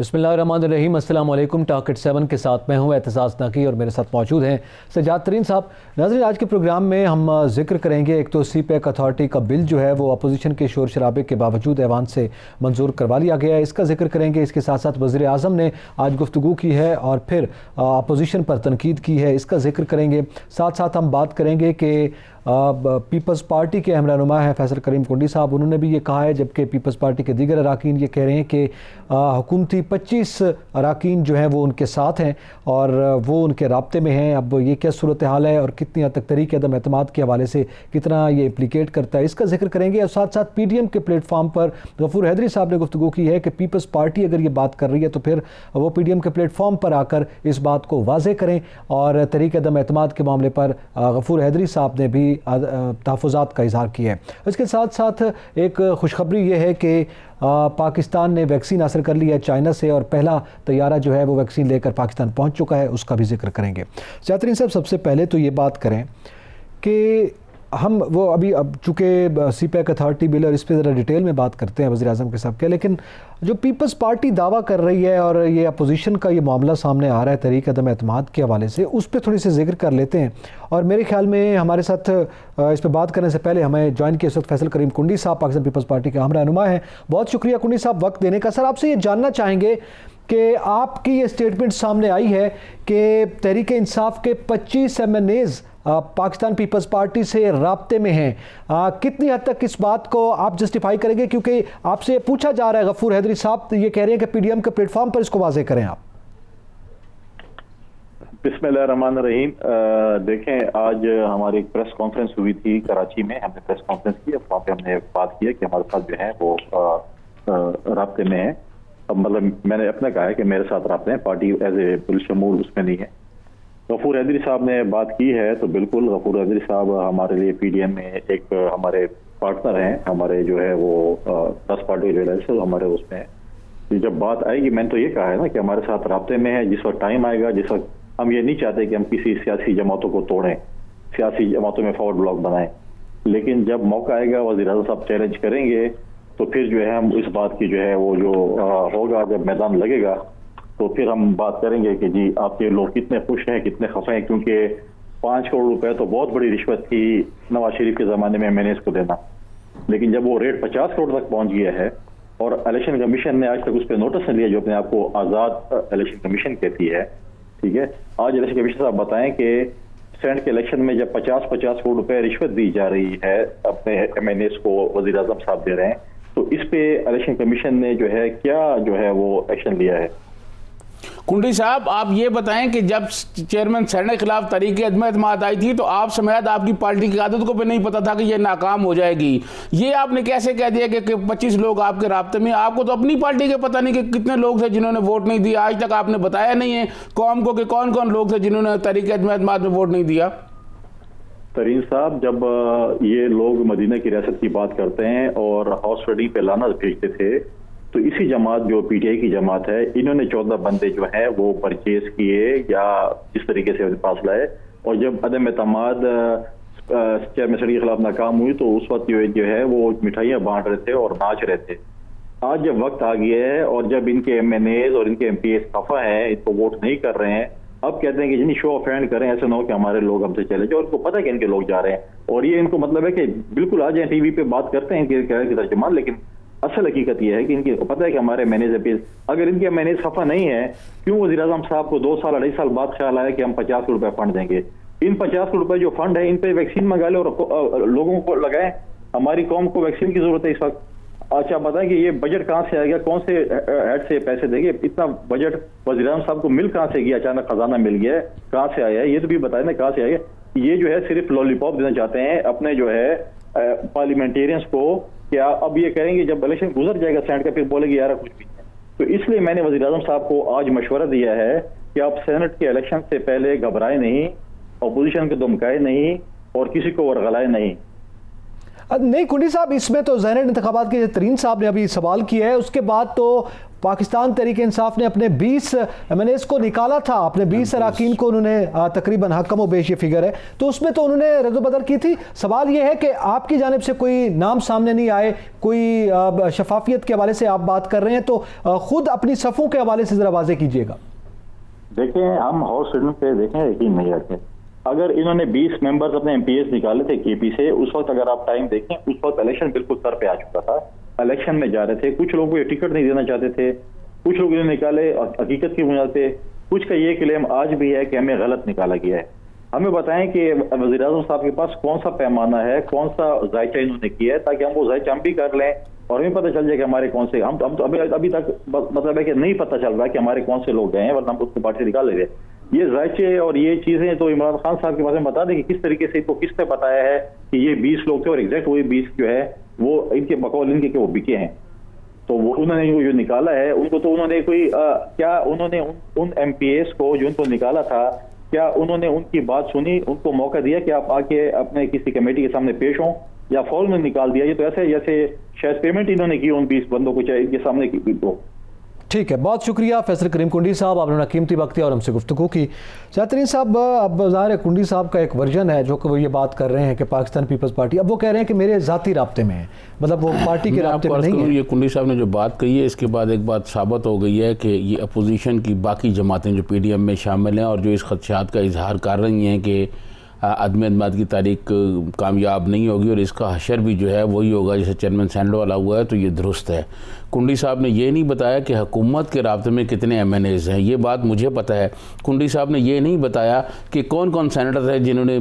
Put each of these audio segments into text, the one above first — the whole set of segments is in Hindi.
बिस्मिल्लाहिर्रहमानिर्रहीम। अस्सलाम वालेकुम। टारगेट 7 के साथ मैं हूँ एतजाज़ नकी और मेरे साथ मौजूद हैं सज्जाद तरीन साहब। नाज़रीन, आज के प्रोग्राम में हम जिक्र करेंगे एक तो सीपैक अथॉरिटी का बिल जो है वो अपोजिशन के शोर शराबे के बावजूद ऐवान से मंजूर करवा लिया गया है, इसका जिक्र करेंगे। इसके साथ साथ वज़ीर आज़म ने आज गुफ्तगू की है और फिर अपोजिशन पर तनकीद की है, इसका जिक्र करेंगे। साथ साथ हम बात करेंगे कि पीपल्स पार्टी के अहम रहनुमा हैं फैसल करीम कुंडी साहब, उन्होंने भी ये कहा है, जबकि पीपल्स पार्टी के दीगर अराकीन ये कह रहे हैं कि हुकूमती 25 अराकीन जो हैं वो उनके साथ हैं और वो उनके राब्ते में हैं। अब ये क्या सूरत हाल है और कितनी हद तक तरीके अदम एतमाद के हवाले से कितना ये इम्प्लीकेट करता है, इसका जिक्र करेंगे। और साथ साथ PDM के प्लेटफॉर्म पर गफूर हैदरी साहब ने गुफ्तगू की है कि पीपल्स पार्टी अगर ये बात कर रही है तो फिर वो PDM के प्लेटफॉर्म पर आकर इस बात को वाज़े करें। और तरीके अदम एतमाद के मामले पर गफूर हैदरी साहब ने भी तहफ़्फ़ुज़ात का इज़हार किया है। इसके साथ साथ एक खुशखबरी ये है कि पाकिस्तान ने वैक्सीन हासिल कर ली है चाइना से और पहला तैयारा जो है वो वैक्सीन लेकर पाकिस्तान पहुंच चुका है, उसका भी जिक्र करेंगे। जातरीन साहब, सबसे पहले तो ये बात करें कि हम वो अभी अब चूँकि सीपैक अथॉरिटी बिल और इस पर ज़रा डिटेल में बात करते हैं वज़ीर आज़म के साथ के, लेकिन जो पीपल्स पार्टी दावा कर रही है और ये अपोजिशन का ये मामला सामने आ रहा है तरीक़ अदम एतमाद के हवाले से, उस पर थोड़ी सी जिक्र कर लेते हैं। और मेरे ख्याल में हमारे साथ इस पर बात करने से पहले हमें ज्वाइन किया इस वक्त फैसल करीम कुंडी साहब, पाकिस्तान पीपल्स पार्टी के अहम रहनुमा हैं। बहुत शुक्रिया कुंडी साहब वक्त देने का। सर, आपसे ये जानना चाहेंगे कि आपकी ये स्टेटमेंट सामने आई है कि तहरीक इंसाफ के 25 MNAs पाकिस्तान पीपल्स पार्टी से राब्ते में हैं, कितनी हद तक इस बात को आप जस्टिफाई करेंगे? क्योंकि आपसे पूछा जा रहा है, गफूर हैदरी साहब ये कह रहे हैं कि PDM के प्लेटफॉर्म पर इसको वाज़े करें आप। बिस्मिल्लाहिर्रहमानिर्रहीम। देखें, आज हमारी एक प्रेस कॉन्फ्रेंस हुई थी कराची में, हमने प्रेस कॉन्फ्रेंस की, वहाँ पे हमने बात की है कि हमारे साथ जो है वो राब्ते में है। अब मतलब मैंने अपना कहा है कि मेरे साथ राब्ते हैं, पार्टी एज ए बिलशमूल उसमें नहीं है। गफूर हैदरी साहब ने बात की है तो बिल्कुल गफूर हैदरी साहब हमारे लिए PDM में एक हमारे पार्टनर हैं, हमारे जो है वो 10 पार्टी जो हमारे उसमें है। जब बात आएगी, मैंने तो ये कहा है ना कि हमारे साथ राब्ते में है। जिस वक्त टाइम आएगा, जिस वक्त हम ये नहीं चाहते कि हम किसी सियासी जमातों को तोड़ें, सियासी जमातों में फॉरवर्ड ब्लॉक बनाएं, लेकिन जब मौका आएगा वज़ीर आज़म साहब चैलेंज करेंगे तो फिर जो है हम इस बात की जो है वो जो होगा, जब मैदान लगेगा तो फिर हम बात करेंगे कि जी आपके लोग कितने खुश हैं, कितने खफे हैं। क्योंकि 5 करोड़ रुपए तो बहुत बड़ी रिश्वत थी नवाज शरीफ के ज़माने में मैंने इसको देना, लेकिन जब वो रेट 50 करोड़ तक पहुंच गया है और इलेक्शन कमीशन ने आज तक उस पर नोटिस नहीं लिया, जो अपने आप को आज़ाद इलेक्शन कमीशन कहती है, ठीक है। आज इलेक्शन कमीशन साहब बताएं कि सेनेट के इलेक्शन में जब 50-50 करोड़ रुपए रिश्वत दी जा रही है अपने MNAs को वज़ीर आज़म साहब दे रहे हैं, तो इस पे इलेक्शन कमीशन ने जो है क्या जो है वो एक्शन लिया है? कुंडी साहब, आप ये बताएं कि जब चेयरमैन सेनेट के खिलाफ तरीके अदम एतमाद आई थी तो आप समेत आपकी पार्टी की आदत को भी नहीं पता था कि ये नाकाम हो जाएगी। ये आपने कैसे कह दिया कि 25 लोग आपके राब्ते में? आपको तो अपनी पार्टी के पता नहीं कि कितने लोग थे जिन्होंने वोट नहीं दिया, आज तक आपने बताया नहीं है कौम को कि कौन कौन लोग थे जिन्होंने तरीके अदम एतमाद में वोट नहीं दिया। तरीन साहब, जब ये लोग मदीना की रियासत की बात करते हैं और हाउस रेडिंग पे लाना भेजते थे, तो इसी जमात जो PTI की जमात है, इन्होंने 14 बंदे जो है वो परचेज किए या इस तरीके से पास लाए। और जब अदम एतमाद चेयरमैन के खिलाफ नाकाम हुई तो उस वक्त जो है वो मिठाइयाँ बांट रहे थे और नाच रहे थे। आज जब वक्त आ गया है और जब इनके MNAs और इनके MPs खफा हैं, इनको वोट नहीं कर रहे हैं, अब कहते हैं कि जिन्हें शो ऑफ हैंड करें, ऐसे ना हो कि हमारे लोग हमसे चले जाए। और इनको पता है कि इनके लोग जा रहे हैं और ये इनको मतलब है कि बिल्कुल आ जाए टीवी पे बात करते हैं कि तर्जुमान, लेकिन असल हकीकत यह है कि इनकी पता है कि हमारे MNAs अगर इनके MNAs खफा नहीं है, क्यों वज़ीर आज़म साहब को 2 साल 2.5 साल बाद ख्याल आया कि हम 50 करोड़ रुपए फंड देंगे? इन 50 करोड़ रुपए जो फंड है, इन पे वैक्सीन मंगा ले और लोगों को लगाएं। हमारी कौम को वैक्सीन की जरूरत है इस वक्त। अच्छा, बताएं कि ये बजट कहाँ से आएगा, कौन से हेड से पैसे देंगे? इतना बजट वज़ीर आज़म साहब को मिल कहाँ से गया? अचानक खजाना मिल गया है, कहाँ से आया है? ये तो भी बताए ना कहाँ से आया। ये जो है सिर्फ लॉलीपॉप देना चाहते हैं अपने जो है पार्लियामेंटेरियंस को। क्या अब ये करेंगे जब इलेक्शन गुजर जाएगा सेनेट का, फिर बोलेंगे यार कुछ भी नहीं। तो इसलिए मैंने वज़ीर आज़म साहब को आज मशवरा दिया है कि आप सेनेट के इलेक्शन से पहले घबराए नहीं, अपोजिशन को धमकाए नहीं और किसी को वर्गलाए नहीं। नहीं कुंडी साहब, इसमें तो ज़ैनब इंतखाबात के तरीन साहब ने अभी सवाल किया है, उसके बाद तो पाकिस्तान तहरीक इंसाफ ने अपने 20 MNAs को निकाला था, अपने 20 अरकान को उन्होंने तकरीबन हकम व बेश ये फिगर है, तो उसमें तो उन्होंने रद्द-बदल की थी। सवाल ये है कि आपकी जानिब से कोई नाम सामने नहीं आए, कोई शफाफियत के हवाले से आप बात कर रहे हैं, तो खुद अपनी सफ़ों के हवाले से ज़रा वाज़ेह कीजिएगा। देखें, हम हाउस रीडिंग पे देखें यकीन नहीं रखते। अगर इन्होंने 20 मेंबर्स अपने MPs निकाले थे KP से, उस वक्त अगर आप टाइम देखें, उस वक्त इलेक्शन बिल्कुल सर पे आ चुका था, इलेक्शन में जा रहे थे, कुछ लोगों को ये टिकट नहीं देना चाहते थे, कुछ लोग इन्हें निकाले हकीकत की बुनियाद पे, कुछ का ये क्लेम आज भी है कि हमें गलत निकाला गया है। हमें बताएं कि वज़ीर-ए-आज़म साहब के पास कौन सा पैमाना है, कौन सा जायचा इन्होंने किया है, ताकि हम वो जायचा हम भी कर लें और हमें पता चल जाए कि हमारे कौन से, हम तो अभी तक मतलब है कि नहीं पता चल रहा कि हमारे कौन से लोग गए हैं, वरना हम उसको पार्टी से निकाल ले। ये जायचे और ये चीजें तो इमरान खान साहब के पास में बता दें कि किस तरीके से इनको किसने बताया है कि ये 20 लोग थे और एग्जैक्ट वही 20 जो है वो इनके बकौल इनके के वो बिके हैं। तो वो उन्होंने जो निकाला है उनको तो उन्होंने कोई क्या उन्होंने उन MPs को जो उनको निकाला था, क्या उन्होंने उनकी बात सुनी, उनको मौका दिया कि आप आके अपने किसी कमेटी के सामने पेश हों, या फौरन निकाल दिया? ये तो ऐसे जैसे शायद पेमेंट इन्होंने की उन 20 बंदों को चाहे इनके सामने की तो। ठीक है, बहुत शुक्रिया फैसल करीम कुंडी साहब, आपने कीमती वक्त दिया और हमसे गुफ्तगू की। शाहतरीन साहब, अब ज़ाहिर है कुंडी साहब का एक वर्जन है जो कि वो ये बात कर रहे हैं कि पाकिस्तान पीपल्स पार्टी, अब वो कह रहे हैं कि मेरे ज़ाती राब्ते में है, मतलब वो पार्टी के राब्ते में नहीं है। ये कुंडी साहब ने जो बात कही है, इसके बाद एक बात साबित हो गई है कि ये अपोजिशन की बाकी जमातें जो PDM में शामिल हैं और जो इस खदशात का इजहार कर रही हैं कि अदम एतमाद की तारीख कामयाब नहीं होगी और इसका हशर भी जो है वही होगा जैसे चेयरमैन सैंडो वाला हुआ है, तो ये दुरुस्त है। कुंडी साहब ने ये नहीं बताया कि हुकूमत के राब्ते में कितने MNAs हैं, ये बात मुझे पता है। कुंडी साहब ने ये नहीं बताया कि कौन कौन सेनेटर है जिन्होंने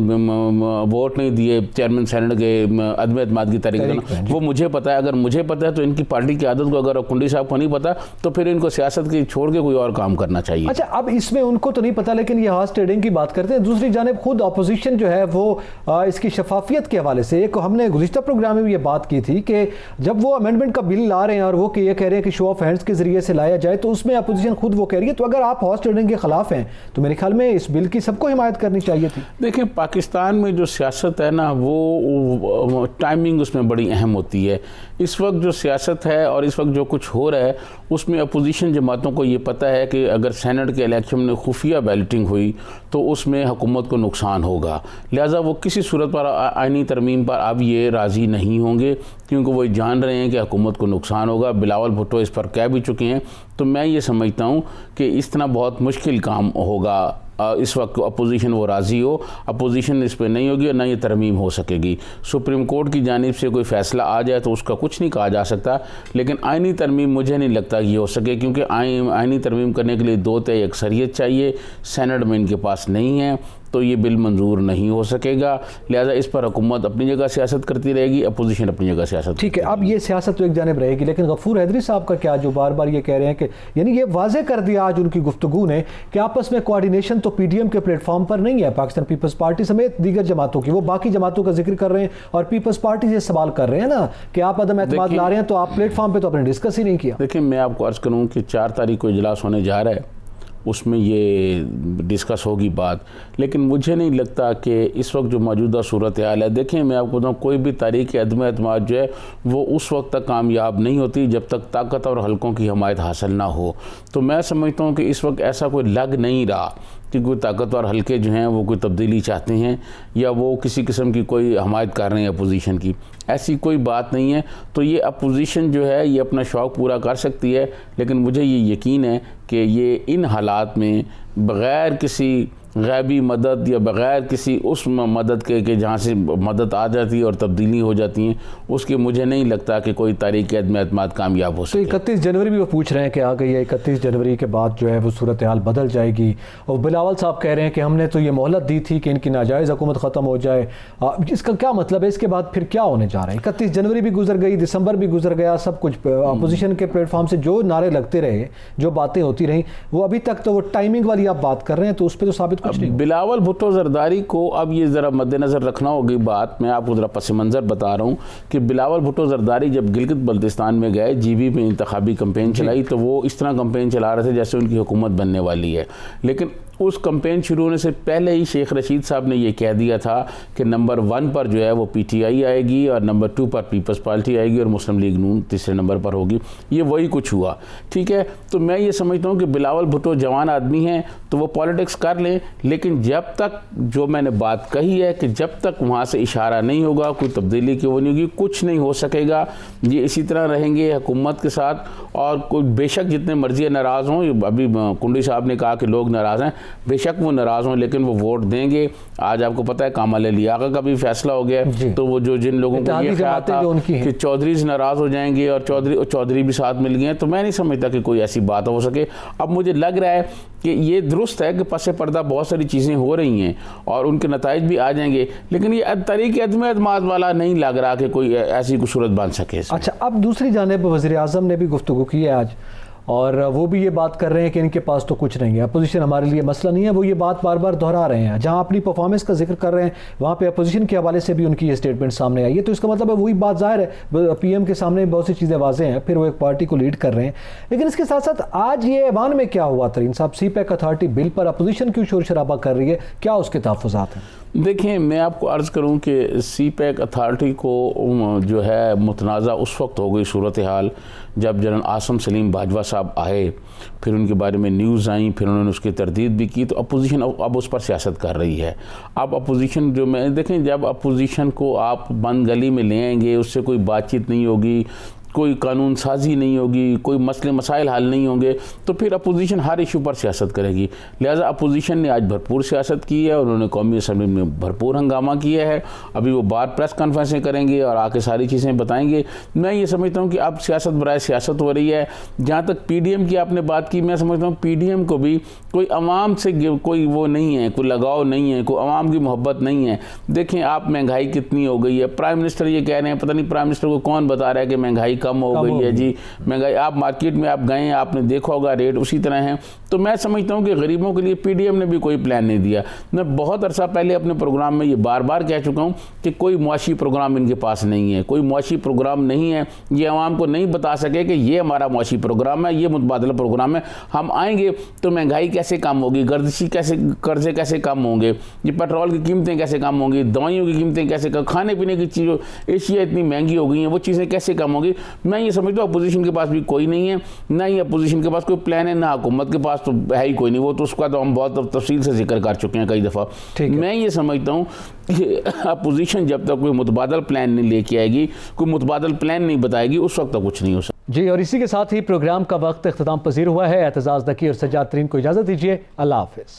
वोट नहीं दिए चेयरमैन सैंडो के अदम एतमाद की तारीख, वो मुझे पता है। अगर मुझे पता है तो इनकी पार्टी की आदत को अगर कुंडी साहब को नहीं पता तो फिर इनको सियासत की छोड़ के कोई और काम करना चाहिए। अच्छा, अब इसमें उनको तो नहीं पता, लेकिन ये हॉर्स ट्रेडिंग की बात करते हैं। दूसरी जानिब खुद अपोजिशन जो है वो इसकी शफाफियत के हवाले से, एक हमने गुज़िश्ता प्रोग्राम में भी ये बात की थी कि जब वो अमेंडमेंट का बिल ला रहे हैं और वो ये कह रहे हैं कि शो ऑफ हैंड्स के जरिए से लाया जाए, तो उसमें अपोजिशन खुद वो कह रही है। तो अगर आप हॉर्स ट्रेडिंग के खिलाफ हैं तो मेरे ख्याल में इस बिल की सबको हिमायत करनी चाहिए थी। देखिए, पाकिस्तान में जो सियासत है ना, वो टाइमिंग उसमें बड़ी अहम होती है। इस वक्त जो सियासत है और इस वक्त जो कुछ हो रहा है उसमें अपोजिशन जमातों को ये पता है कि अगर सेनेट के इलेक्शन में खुफिया बैलेटिंग हुई तो उसमें हुकूमत को नुकसान होगा, लिहाजा वो किसी सूरत पर आईनी तरमीम पर अब ये राज़ी नहीं होंगे, क्योंकि वो जान रहे हैं कि हुकूमत को नुकसान होगा। बिलावल भुट्टो इस पर कह भी चुके हैं। तो मैं ये समझता हूँ कि इस तरह बहुत मुश्किल काम होगा इस वक्त अपोजिशन वो राज़ी हो। अपोजिशन इस पर नहीं होगी और ना ये तरमीम हो सकेगी। सुप्रीम कोर्ट की जानिब से कोई फ़ैसला आ जाए तो उसका कुछ नहीं कहा जा सकता, लेकिन आइनी तरमीम मुझे नहीं लगता ये हो सके, क्योंकि आइनी तरमीम करने के लिए 2 तिहाई अक्सरियत चाहिए, सेनेट में इनके पास नहीं है, तो ये बिल मंजूर नहीं हो सकेगा। लिहाजा इस पर हुकूमत अपनी जगह सियासत करती रहेगी, अपोजिशन अपनी जगह सियासत। ठीक है, अब ये सियासत तो एक जानिब रहेगी, लेकिन गफूर हैदरी साहब का क्या, जो बार बार ये कह रहे हैं कि यानी ये वाज़ेह कर दिया आज उनकी गुफ्तगू ने कि आपस में कोऑर्डिनेशन तो PDM के प्लेटफॉर्म पर नहीं है, पाकिस्तान पीपल्स पार्टी समेत दीगर जमातों की, वो बाकी जमातों का जिक्र कर रहे हैं और पीपल्स पार्टी से सवाल कर रहे हैं ना कि आप अदम एतमाद ला रहे हैं, तो आप प्लेटफॉर्म पर तो आपने डिस्कस ही नहीं किया। देखिए, मैं आपको अर्ज़ करूँ कि 4 तारीख को इजलास होने जा रहा है, उसमें ये डिस्कस होगी बात, लेकिन मुझे नहीं लगता कि इस वक्त जो मौजूदा सूरत हाल है, देखें मैं आपको बताऊँ, कोई भी तारीख अदम एतमाद जो है वो उस वक्त तक कामयाब नहीं होती जब तक ताकत और हलकों की हमायत हासिल ना हो। तो मैं समझता हूँ कि इस वक्त ऐसा कोई लग नहीं रहा कि कोई ताकतवर हल्के जो हैं वो कोई तब्दीली चाहते हैं या वो किसी किस्म की कोई हमायत कर रहे हैं अपोजिशन की, ऐसी कोई बात नहीं है। तो ये अपोजिशन जो है ये अपना शौक़ पूरा कर सकती है, लेकिन मुझे ये यकीन है कि ये इन हालात में बग़ैर किसी गैबी मदद या बग़ैर किसी उस मदद के जहाँ से मदद आ जाती है और तब्दीली हो जाती हैं, उसके मुझे नहीं लगता कि कोई तारीख अदम एतमाद कामयाब हो सके। तो 31 जनवरी भी वो पूछ रहे हैं कि आ गई है, 31 जनवरी के बाद जो है वो सूरत हाल बदल जाएगी, और बिलावल साहब कह रहे हैं कि हमने तो ये मोहलत दी थी कि इनकी नाजायज़ हुकूमत ख़त्म हो जाए। इसका क्या मतलब है? इसके बाद फिर क्या होने जा रहा है? 31 जनवरी भी गुजर गई, दिसंबर भी गुजर गया, सब कुछ अपोजिशन के प्लेटफॉर्म से जो नारे लगते रहे, जो बातें होती रहीं, वो अभी तक तो वो टाइमिंग वाली आप बात कर रहे हैं, तो उस पर तो साबित कुछ नहीं। बिलावल भुट्टो जरदारी को अब ये ज़रा मद्देनज़र रखना होगी बात। मैं आपको ज़रा पस मंज़र बता रहा हूँ कि बिलावल भुट्टो जरदारी जब गिलगित बल्तिस्तान में गए, GB में इंतखाबी कंपेन चलाई, तो वो इस तरह कंपेन चला रहे थे जैसे उनकी हुकूमत बनने वाली है। लेकिन उस कैंपेन शुरू होने से पहले ही शेख रशीद साहब ने ये कह दिया था कि नंबर 1 पर जो है वो पीटीआई आएगी और नंबर 2 पर पीपल्स पार्टी आएगी और मुस्लिम लीग नून तीसरे नंबर पर होगी। ये वही कुछ हुआ, ठीक है। तो मैं ये समझता हूँ कि बिलावल भुट्टो जवान आदमी हैं तो वो पॉलिटिक्स कर लें, लेकिन जब तक जो मैंने बात कही है कि जब तक वहाँ से इशारा नहीं होगा, कोई तब्दीली की वो नहीं होगी, कुछ नहीं हो सकेगा। ये इसी तरह रहेंगे हुकूमत के साथ। और कोई बेशक जितने मर्जी नाराज़ हों, अभी कुंडी साहब ने कहा कि लोग नाराज़ हैं, बेशक वो नाराज़ हों लेकिन वो वोट देंगे। आज आपको पता है कामाल लियाक़त का भी फैसला हो गया, तो वो जो जिन लोगों को ये ख्याल था कि चौधरी नाराज़ हो जाएंगे और चौधरी भी साथ मिल गए, तो मैं नहीं समझता कि कोई ऐसी बात हो सके। अब मुझे लग रहा है कि ये दुरुस्त है कि पसे पर्दा बहुत सारी चीज़ें हो रही हैं और उनके नताइज भी आ जाएंगे, लेकिन ये तरीक़े अदम एतमाद वाला नहीं लग रहा कि कोई ऐसी कोई सूरत बन सके। अच्छा, अब दूसरी जानिब वज़ीर आज़म ने भी गुफ्तगू की है आज, और वो भी ये बात कर रहे हैं कि इनके पास तो कुछ नहीं है, अपोजिशन हमारे लिए मसला नहीं है। वो ये बात बार बार दोहरा रहे हैं। जहां अपनी परफॉर्मेंस का जिक्र कर रहे हैं वहां पे अपोजिशन के हवाले से भी उनकी ये स्टेटमेंट सामने आई है। तो इसका मतलब है वही बात ज़ाहिर है, पीएम के सामने बहुत सी चीज़ें वाज़ेह हैं, फिर वो एक पार्टी को लीड कर रहे हैं। लेकिन इसके साथ साथ आज ये ऐवान में क्या हुआ तरीन साहब, सीपैक अथॉरिटी बिल पर अपोजिशन क्यों शोर शराबा कर रही है, क्या उसके तहफ़्फ़ुज़ात हैं? देखिए, मैं आपको अर्ज़ करूं कि सीपैक अथॉरिटी को जो है मुतनाज़ा उस वक्त हो गई सूरत हाल जब जनरल आसम सलीम बाजवा साहब आए, फिर उनके बारे में न्यूज़ आई, फिर उन्होंने उसकी तरदीद भी की, तो अपोजिशन अब उस पर सियासत कर रही है। अब अपोजिशन जो मैं देखें, जब अपोजिशन को आप बंद गली में ले आएंगे, उससे कोई बातचीत नहीं होगी, कोई कानून साजी नहीं होगी, कोई मसले मसाइल हल नहीं होंगे, तो फिर अपोजिशन हर इशू पर सियासत करेगी। लिहाजा अपोजिशन ने आज भरपूर सियासत की है और उन्होंने कौमी असम्बली में भरपूर हंगामा किया है। अभी वो बार प्रेस कॉन्फ्रेंसें करेंगे और आके सारी चीज़ें बताएंगे। मैं ये समझता हूँ कि अब सियासत बराए सियासत हो रही है। जहाँ तक PDM की आपने बात की, मैं समझता हूँ PDM को भी कोई अवाम से कोई वो नहीं है, कोई लगाव नहीं है, कोई अवाम की मोहब्बत नहीं है। देखें आप, महंगाई कितनी हो गई है, प्राइम मिनिस्टर ये कह रहे हैं, पता नहीं प्राइम मिनिस्टर को कौन बता रहा है कि महंगाई कम हो गई है। जी, महंगाई, आप मार्केट में आप गए, आपने देखा होगा रेट उसी तरह हैं। तो मैं समझता हूं कि गरीबों के लिए PDM ने भी कोई प्लान नहीं दिया। मैं बहुत अरसा पहले अपने प्रोग्राम में ये बार बार कह चुका हूं कि कोई मुआशी प्रोग्राम इनके पास नहीं है, कोई मुआशी प्रोग्राम नहीं है। ये आवाम को नहीं बता सके कि ये हमारा मुआशी प्रोग्राम है, ये मुतबादला प्रोग्राम है। हम आएंगे तो महंगाई कैसे कम होगी, गर्दिशी कैसे, कर्जे कैसे कम होंगे, ये पेट्रोल की कीमतें कैसे कम होंगी, दवाइयों की कीमतें कैसे कम, खाने पीने की चीज़ों, एशिया इतनी महंगी हो गई हैं, वो चीज़ें कैसे कम होंगी। मैं ये समझता हूँ अपोजिशन के पास भी कोई नहीं है, ना ही अपोजिशन के पास कोई प्लान है, ना हुकूमत के पास तो है ही कोई नहीं। वो तो उसका तो हम बहुत तफसील से जिक्र कर चुके हैं कई दफ़ा। मैं ये समझता हूँ कि अपोजिशन जब तक कोई मुतबादल प्लान नहीं लेके आएगी, कोई मुतबादल प्लान नहीं बताएगी, उस वक्त तक कुछ नहीं हो सकता। जी, और इसी के साथ ही प्रोग्राम का वक्त इख्तिताम पजीर हुआ है। एतजाज़ नकी और सज्जाद तरीन को इजाज़त दीजिए। अल्लाह हाफ़िज़।